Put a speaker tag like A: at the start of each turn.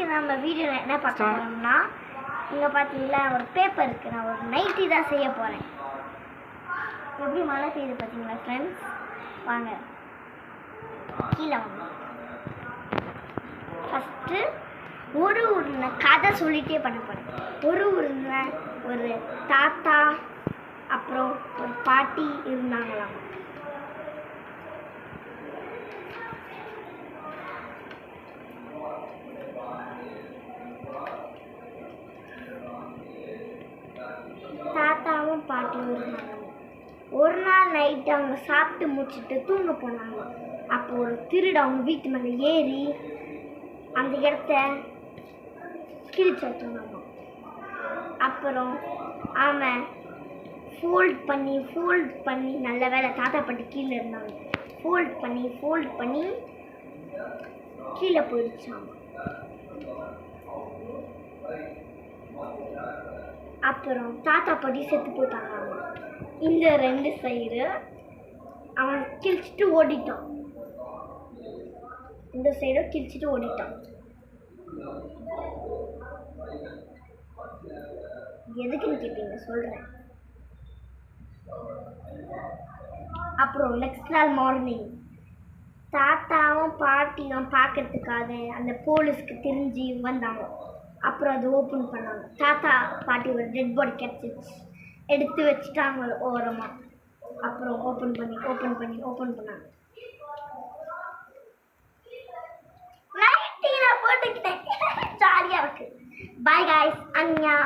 A: இன்னைக்கு நம்ம வீடியோவில் என்ன பார்க்க போகிறோம்னா, இங்கே பார்த்தீங்களா ஒரு பேப்பர் இருக்குது. நான் ஒரு நைட்டி தான் செய்ய போகிறேன். எப்படி மழை பெய்யுது பார்த்தீங்களா ஃப்ரெண்ட்ஸ்? வாங்க கீழே வாங்க. ஃபஸ்ட்டு ஒரு கதை சொல்லிகிட்டே பண்ண போகிறேன். ஒரு தாத்தா அப்புறம் ஒரு பாட்டி இருந்தாங்களாம். தாத்தாவும் பாட்டியும் இருந்தாங்க. ஒரு நாள் நைட்டு அவங்க சாப்பிட்டு முடிச்சுட்டு தூங்க போனாங்க. அப்போ ஒரு திருடு அவங்க வீட்டு மேலே ஏறி அந்த இடத்த கிழிச்சு வச்சுருந்தாங்க. அப்புறம் அவன் ஃபோல்ட் பண்ணி நல்ல வேலை தாத்தா பாட்டி கீழே இருந்தாங்க. ஃபோல்ட் பண்ணி கீழே போயிடுச்சாங்க. அப்புறம் தாத்தா பாட்டி செத்து போயிட்டாங்க. இந்த ரெண்டு சைடு அவன் கிழிச்சிட்டு ஓடிட்டான். இந்த சைடும் கிழிச்சிட்டு ஓடிட்டான். எதுக்குன்னு கேட்பீங்க, சொல்கிறேன். அப்புறம் நெக்ஸ்ட் நாள் மார்னிங் தாத்தாவும் பாட்டியும் பார்க்கறதுக்காக அந்த போலீஸ்க்கு தெரிஞ்சு வந்தாங்க. அப்புறம் அது ஓப்பன் பண்ணாங்க. தாத்தா பாட்டி ஒரு டெட் பாடி கிடச்சிச்சு. எடுத்து வச்சுட்டாங்க ஓரமாக. அப்புறம் ஓப்பன் பண்ணாங்க. நைட்டில் போட்டுக்கிட்டேன். ஜாலியாக இருக்குது. பாய் காய்ஸ், அன்யா.